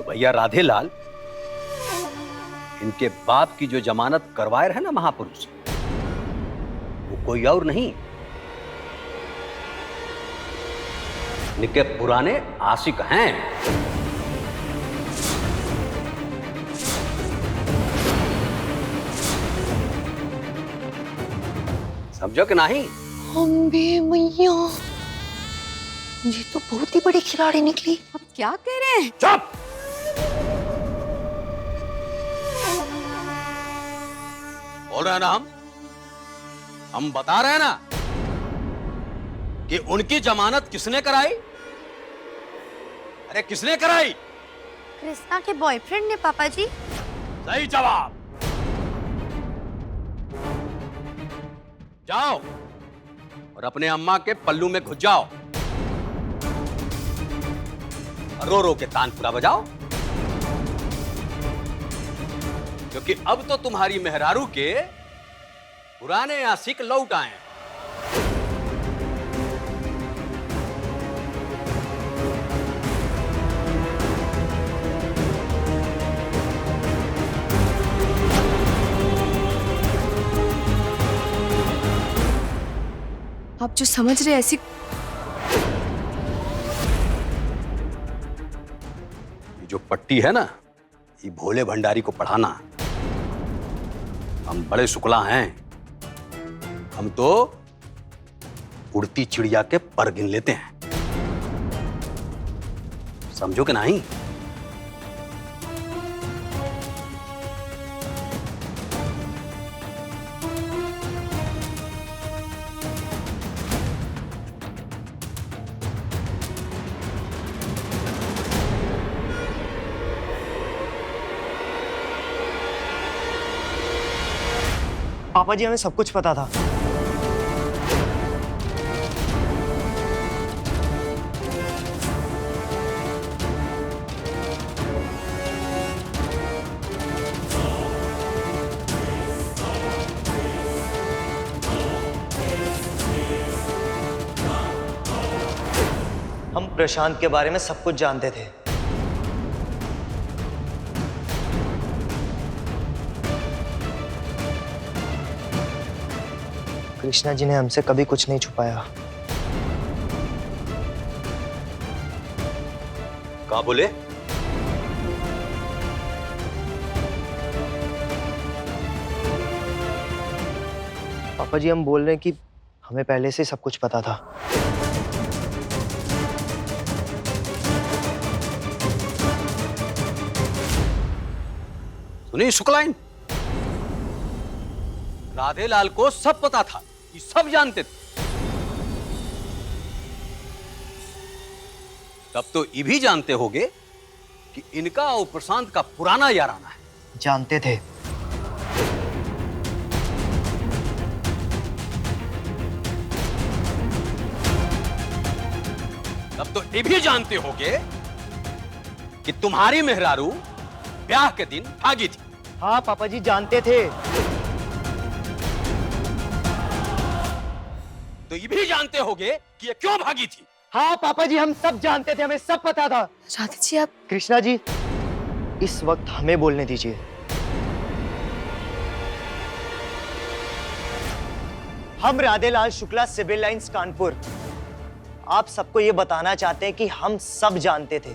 भैया राधेलाल इनके बाप की जो जमानत करवाए रहे ना महापुरुष, वो कोई और नहीं, इनके पुराने आशिक हैं। समझो कि नहीं? अम्बे मैया, ये तो बहुत ही बड़ी खिलाड़ी निकली। अब क्या कह रहे हैं? चुप! बोल रहे हैं ना हम बता रहे हैं ना कि उनकी जमानत किसने कराई? अरे किसने कराई? कृष्णा के बॉयफ्रेंड ने पापा जी। सही जवाब। जाओ और अपने अम्मा के पल्लू में घुस जाओ, रो रो के तानपुरा बजाओ, क्योंकि अब तो तुम्हारी मेहरारू के पुराने आशिक लौट आए हैं। आप जो समझ रहे ऐसी ये जो पट्टी है ना, ये भोले भंडारी को पढ़ाना। हम बड़े शुक्ला हैं, हम तो उड़ती चिड़िया के पर गिन लेते हैं। समझो कि नहीं? पापा जी हमें सब कुछ पता था। हम प्रशांत के बारे में सब कुछ जानते थे। कृष्णा जी ने हमसे कभी कुछ नहीं छुपाया। क्या बोले? पापा जी हम बोल रहे हैं कि हमें पहले से सब कुछ पता था। सुनिए शुक्लाइन, राधेलाल को सब पता था, ये सब जानते थे। तब तो ये भी जानते होगे कि इनका और प्रशांत का पुराना याराना है। जानते थे। तब तो ये भी जानते होगे कि तुम्हारी मेहरारू ब्याह के दिन भागी थी। हाँ पापा जी जानते थे। तो ये भी जानते होगे कि ये क्यों भागी थी। हाँ पापा जी हम सब जानते थे, हमें सब पता था। राधे जी आप कृष्णा जी इस वक्त हमें बोलने दीजिए। हम राधेलाल शुक्ला सिविल लाइंस कानपुर आप सबको ये बताना चाहते हैं कि हम सब जानते थे,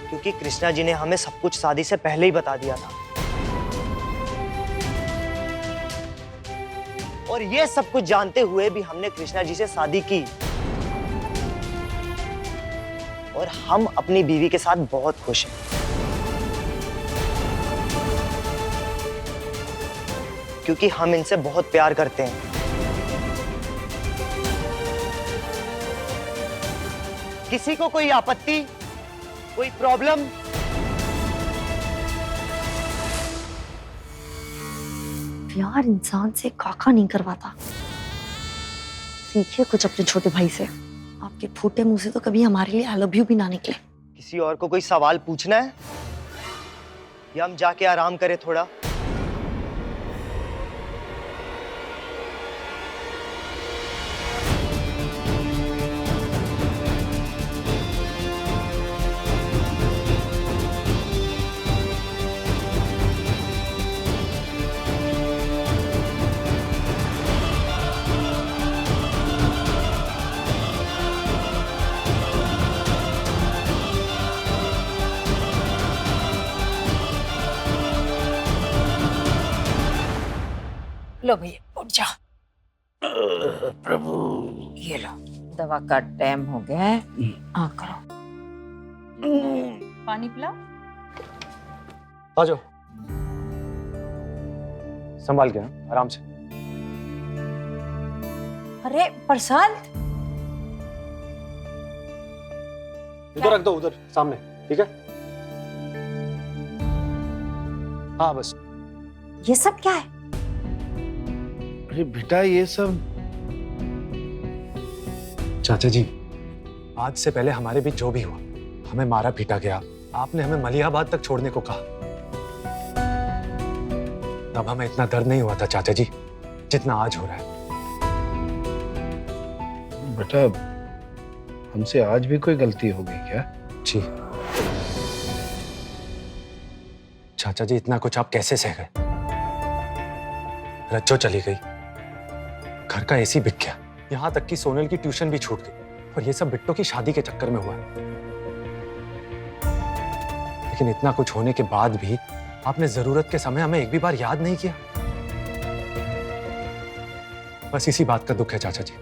क्योंकि कृष्णा जी ने हमें सब कुछ शादी से पहले ही बता दिया था। और ये सब कुछ जानते हुए भी हमने कृष्णा जी से शादी की और हम अपनी बीवी के साथ बहुत खुश हैं, क्योंकि हम इनसे बहुत प्यार करते हैं। किसी को कोई आपत्ति, कोई प्रॉब्लम? प्यार इंसान से काका नहीं करवाता। सीखिए कुछ अपने छोटे भाई से। आपके फूटे मुंह से तो कभी हमारे लिए आई लव यू भी ना निकले। किसी और को कोई सवाल पूछना है या हम जाके आराम करें थोड़ा? लो भैया उठ जाओ। प्रभु ये लो दवा का टाइम हो गया है। हाँ करो, पानी पिलाओ। आ जाओ, संभाल के, हाँ, आराम से। अरे प्रशांत, इधर रख दो, उधर सामने, ठीक है? हाँ बस। ये सब क्या है? अरे बेटा ये सब चाचा जी, आज से पहले हमारे बीच जो भी हुआ, हमें मारा पीटा गया, आपने हमें मलिहाबाद तक छोड़ने को कहा, तब हमें इतना दर्द नहीं हुआ था चाचा जी जितना आज हो रहा है। बेटा हमसे आज भी कोई गलती हो गई क्या? जी चाचा जी, इतना कुछ आप कैसे सह गए? रज्जो चली गई, घर का एसी बिक गया, यहाँ तक कि सोनल की ट्यूशन भी छूट गई, और ये सब बिट्टो की शादी के चक्कर में हुआ है। लेकिन इतना कुछ होने के बाद भी आपने जरूरत के समय हमें एक भी बार याद नहीं किया। बस इसी बात का दुख है चाचा जी।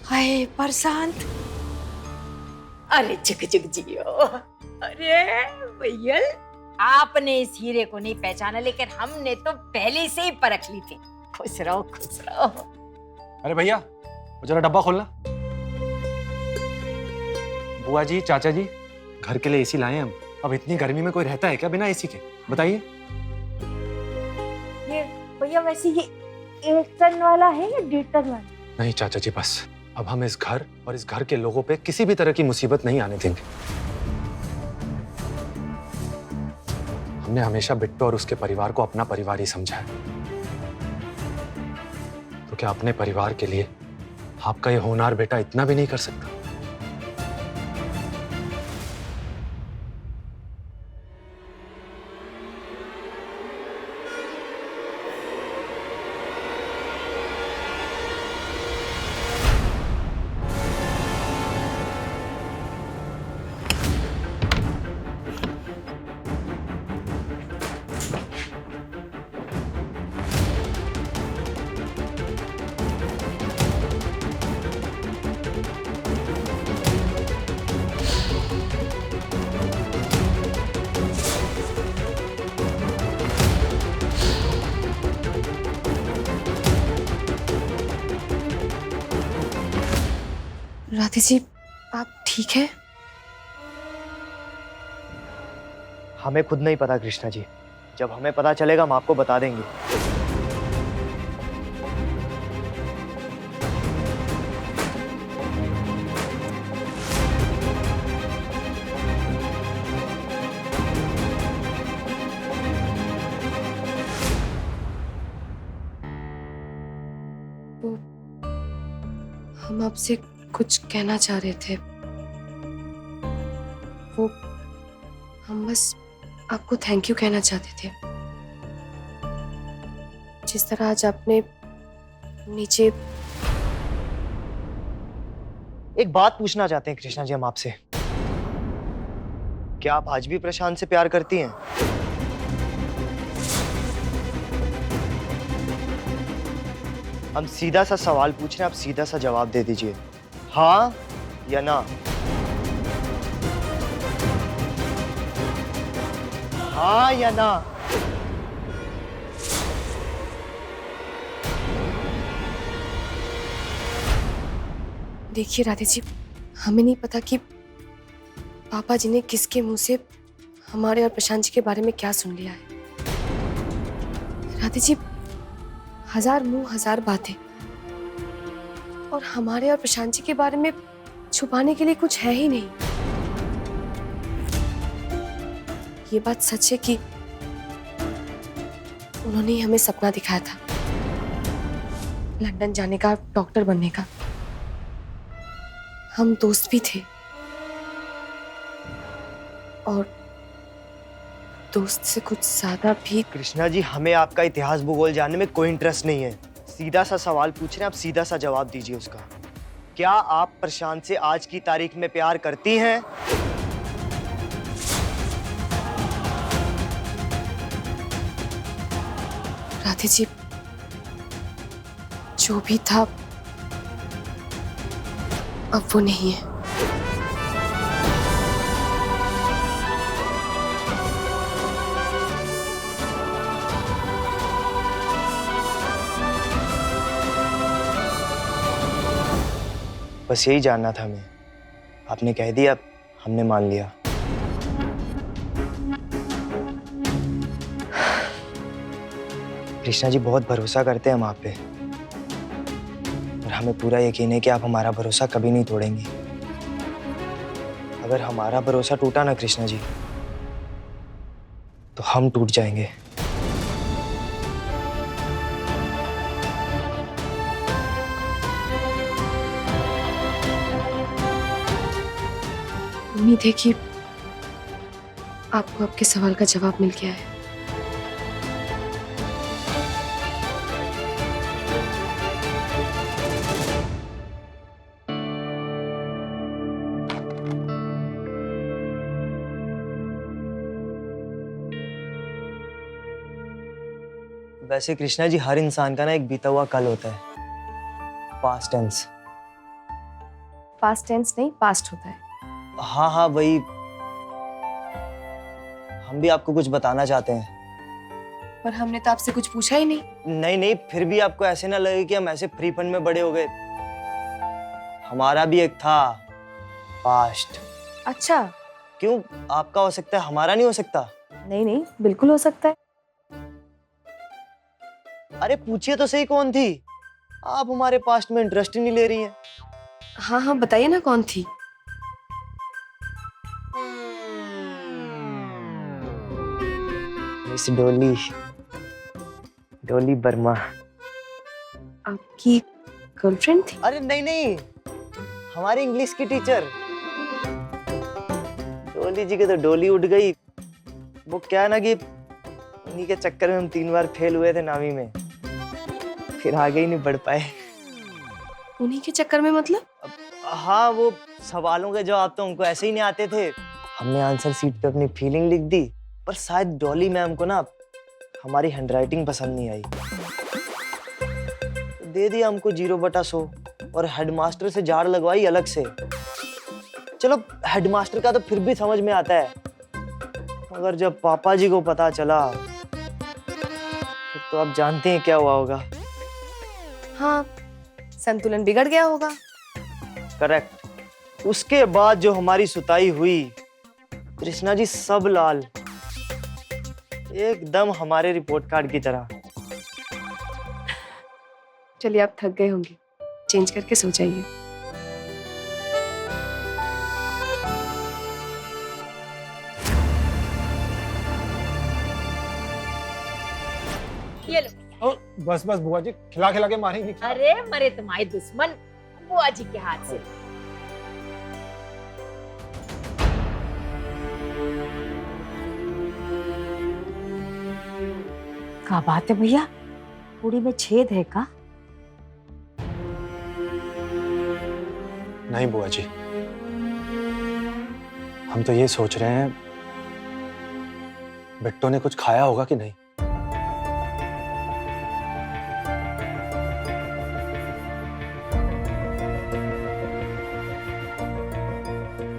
हाय प्रशांत, अरे चुक चुक जियो। अरे भैया, आपने इस हीरे को नहीं पहचाना, लेकिन हमने तो पहले से ही परख ली थी। खुश रहो खुश रहो। अरे भैया वो जरा डब्बा खोलना। बुआ जी, चाचा जी, घर के लिए एसी लाए हम। अब इतनी गर्मी में कोई रहता है क्या बिना एसी के? बताइए। ये भैया वैसे ये 1 टन वाला है या 1.5 टन वाला? नहीं चाचा जी, बस अब हम इस घर और इस घर के लोगों पे किसी भी तरह की मुसीबत नहीं आने देंगे। हमने हमेशा बिट्टू और उसके परिवार को अपना परिवार ही समझा है, तो क्या अपने परिवार के लिए आपका ये होनहार बेटा इतना भी नहीं कर सकता? राधे जी, आप ठीक है? हमें खुद नहीं पता कृष्णा जी, जब हमें पता चलेगा हम आपको बता देंगे। हम आपसे कुछ कहना चाह रहे थे। वो हम बस आपको थैंक यू कहना चाहते थे। जिस तरह आज आपने नीचे। एक बात पूछना चाहते हैं कृष्णा जी हम आपसे, क्या आप आज भी प्रशांत से प्यार करती हैं? हम सीधा सा सवाल पूछ रहे हैं, आप सीधा सा जवाब दे दीजिए, हाँ या ना। हाँ या ना। देखिए राधे जी, हमें नहीं पता कि पापा जी ने किसके मुंह से हमारे और प्रशांत जी के बारे में क्या सुन लिया है। राधे जी, 1000 मुंह 1000 बातें, और हमारे और प्रशांत जी के बारे में छुपाने के लिए कुछ है ही नहीं। ये बात सच है कि उन्होंने ही हमें सपना दिखाया था, लंदन जाने का, डॉक्टर बनने का। हम दोस्त भी थे, और दोस्त से कुछ ज्यादा भी। कृष्णा जी, हमें आपका इतिहास भूगोल जानने में कोई इंटरेस्ट नहीं है। सीधा सा सवाल पूछ रहे हैं, आप सीधा सा जवाब दीजिए उसका। क्या आप प्रशांत से आज की तारीख में प्यार करती हैं? राधे जी, जो भी था अब वो नहीं है। बस यही जानना था हमें। आपने कह दिया, हमने मान लिया। कृष्णा जी बहुत भरोसा करते हैं हम आप पे, और हमें पूरा यकीन है कि आप हमारा भरोसा कभी नहीं तोड़ेंगी। अगर हमारा भरोसा टूटा ना कृष्णा जी, तो हम टूट जाएंगे। उम्मीद है कि आपको आपके सवाल का जवाब मिल गया है। वैसे कृष्णा जी, हर इंसान का ना एक बीता हुआ कल होता है, पास्ट टेंस। पास्ट टेंस नहीं, पास्ट होता है। हाँ हाँ वही। हम भी आपको कुछ बताना चाहते हैं। पर हमने तो आपसे कुछ पूछा ही नहीं। नहीं नहीं, फिर भी आपको ऐसे ना लगे कि हम ऐसे फ्री फंड में बड़े हो गए। हमारा भी एक था पास्ट। अच्छा। क्यों, आपका हो सकता है, हमारा नहीं हो सकता? नहीं नहीं, बिल्कुल हो सकता है। अरे पूछिए तो सही, कौन थी? आप हमारे पास्ट में इंटरेस्ट ही नहीं ले रही हैं। हाँ हाँ बताइए ना, कौन थी? मिस डोली, डोली वर्मा। आपकी गर्लफ्रेंड थी? अरे नहीं नहीं, हमारी इंग्लिश की टीचर। डोली जी के तो डोली उड़ गई। वो क्या है ना कि उन्हीं के चक्कर में हम 3 बार फेल हुए थे नामी में, फिर आगे ही नहीं बढ़ पाए। उन्हीं के चक्कर में मतलब? हाँ, वो सवालों के जवाब तो हमको ऐसे ही नहीं आते थे। हमने आंसर शीट पे अपनी फीलिंग लिख दी, पर शायद डॉली मैम को ना हमारी हैंडराइटिंग पसंद नहीं आई। दे दिया हमको 0/100 और हेडमास्टर से झाड़ लगवाई अलग से। चलो हेडमास्टर का तो फिर भी समझ में आता है, मगर जब पापा जी को पता चला तो आप जानते हैं क्या हुआ होगा। हाँ, संतुलन बिगड़ गया होगा। करेक्ट। उसके बाद जो हमारी सुताई हुई, कृष्णा जी सब लाल, एकदम हमारे रिपोर्ट कार्ड की तरह। चलिए आप थक गए होंगे, चेंज करके सो जाइए। ये लो। बस बस बुआ जी, खिला खिला के मारेंगी। अरे मरे तुम्हारे दुश्मन बुआ जी के हाथ से। क्या बात है भैया, पूरी में छेद है का? नहीं बुआ जी, हम तो ये सोच रहे हैं बिट्टो ने कुछ खाया होगा कि नहीं।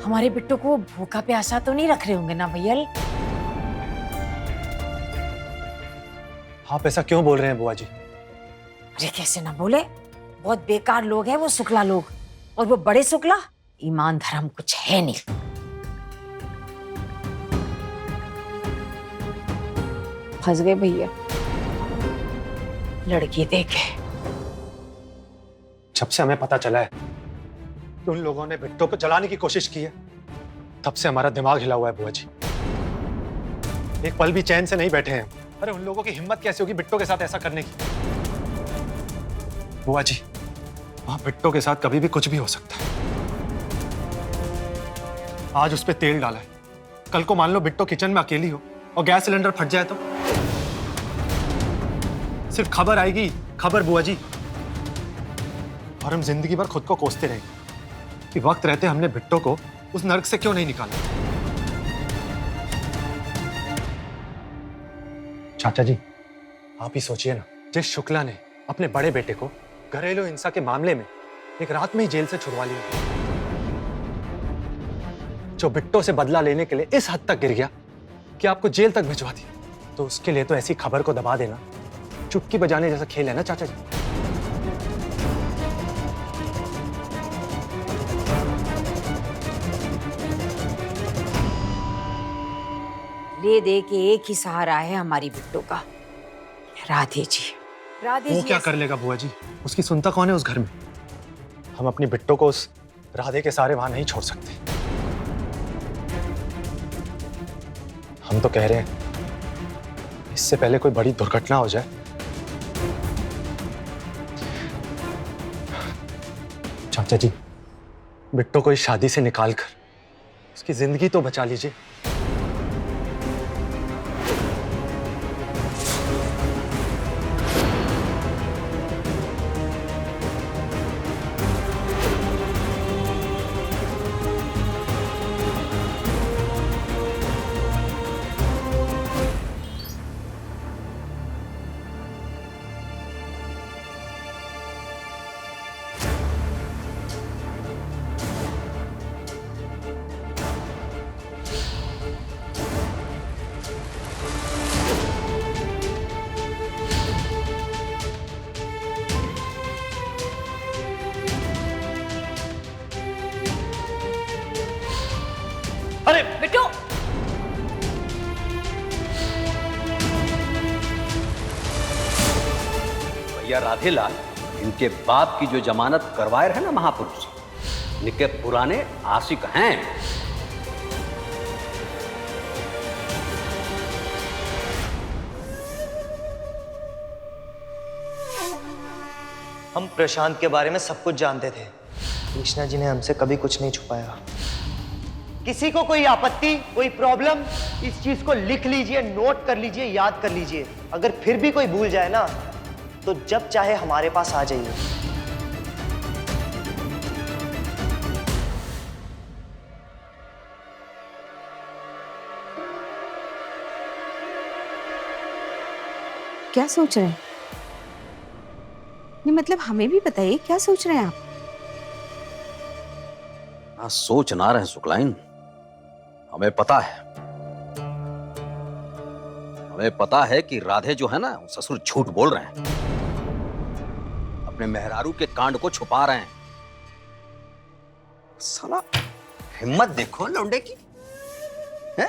हमारे बिट्टू को भूखा प्यासा तो नहीं रख रहे होंगे ना भैया? आप ऐसा क्यों बोल रहे हैं बुआ जी? अरे कैसे ना बोले, बहुत बेकार लोग हैं वो शुक्ला लोग, और वो बड़े शुक्ला, ईमान धर्म कुछ है नहीं। फंस गए भैया, लड़की देखे। जब से हमें पता चला है कि उन लोगों ने बिट्टो को जलाने की कोशिश की है, तब से हमारा दिमाग हिला हुआ है बुआ जी। एक पल भी चैन से नहीं बैठे हैं। अरे उन लोगों की हिम्मत कैसे होगी बिट्टो के साथ ऐसा करने की? बुआ जी, वहां बिट्टो के साथ कभी भी कुछ भी हो सकता है। आज उस पे तेल डाला है, कल को मान लो बिट्टो किचन में अकेली हो और गैस सिलेंडर फट जाए तो? सिर्फ खबर आएगी, खबर बुआ जी, और हम जिंदगी भर खुद को कोसते रहेंगे कि वक्त रहते हमने बिट्टो को उस नर्क से क्यों नहीं निकाला। चाचा जी, आप ही सोचिए ना, जिस शुक्ला ने अपने बड़े बेटे को घरेलू हिंसा के मामले में एक रात में ही जेल से छुड़वा लिया। जो बिट्टो से बदला लेने के लिए इस हद तक गिर गया कि आपको जेल तक भिजवा दिया, तो उसके लिए तो ऐसी खबर को दबा देना चुटकी बजाने जैसा खेल है ना चाचा जी। ले दे के एक ही सहारा है हमारी बिट्टो का, राधे जी। राधे वो जी क्या कर लेगा बुआ जी? उसकी सुनता कौन है उस घर में? हम अपनी बिट्टो को उस राधे के सहारे वहां नहीं छोड़ सकते। हम तो कह रहे हैं इससे पहले कोई बड़ी दुर्घटना हो जाए। चाचा जी, बिट्टो को इस शादी से निकालकर उसकी जिंदगी तो बचा लीजिए। अरे बिट्टू, भैया राधेलाल इनके बाप की जो जमानत करवाए रहे ना महापुरुष, इनके पुराने आशिक हैं। हम प्रशांत के बारे में सब कुछ जानते थे। कृष्णा जी ने हमसे कभी कुछ नहीं छुपाया। किसी को कोई आपत्ति, कोई प्रॉब्लम, इस चीज को लिख लीजिए, नोट कर लीजिए, याद कर लीजिए। अगर फिर भी कोई भूल जाए ना, तो जब चाहे हमारे पास आ जाइए। क्या सोच रहे हैं? नहीं मतलब हमें भी बताइए, क्या सोच रहे हैं आप? सोच ना रहे सुकलाइन, हमें पता है। हमें पता है कि राधे जो है ना, ससुर झूठ बोल रहे हैं, अपने मेहरारू के कांड को छुपा रहे हैं। साला हिम्मत देखो लौंडे की, है?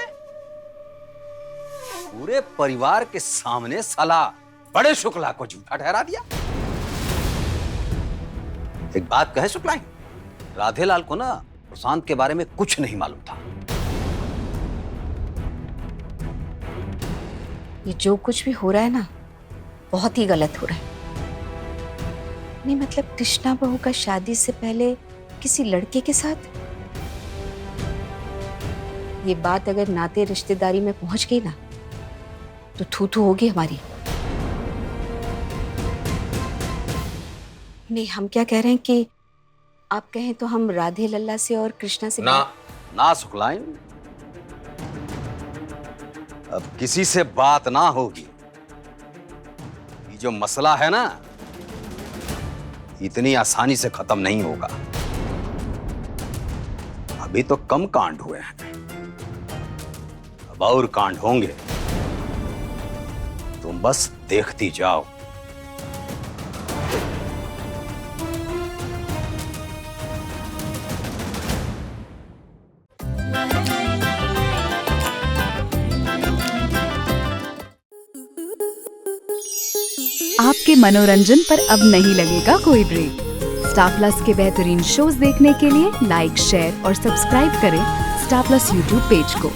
पूरे परिवार के सामने साला बड़े शुक्ला को झूठा ठहरा दिया। एक बात कहे शुक्लाइन, राधेलाल को ना प्रशांत के बारे में कुछ नहीं मालूम था। ये जो कुछ भी हो रहा है ना, बहुत ही गलत हो रहा है। नहीं मतलब कृष्णा बहू का शादी से पहले किसी लड़के के साथ, ये बात अगर नाते रिश्तेदारी में पहुंच गई ना, तो थू थू होगी हमारी। नहीं हम क्या कह रहे हैं कि आप कहें तो हम राधे लल्ला से और कृष्णा से ना सुकलाइन, अब किसी से बात ना होगी। ये जो मसला है ना, इतनी आसानी से खत्म नहीं होगा। अभी तो कम कांड हुए हैं, अब और कांड होंगे। तुम बस देखती जाओ। आपके मनोरंजन पर अब नहीं लगेगा कोई ब्रेक। स्टार प्लस के बेहतरीन शोज देखने के लिए लाइक, शेयर और सब्सक्राइब करें स्टार प्लस यूट्यूब पेज को।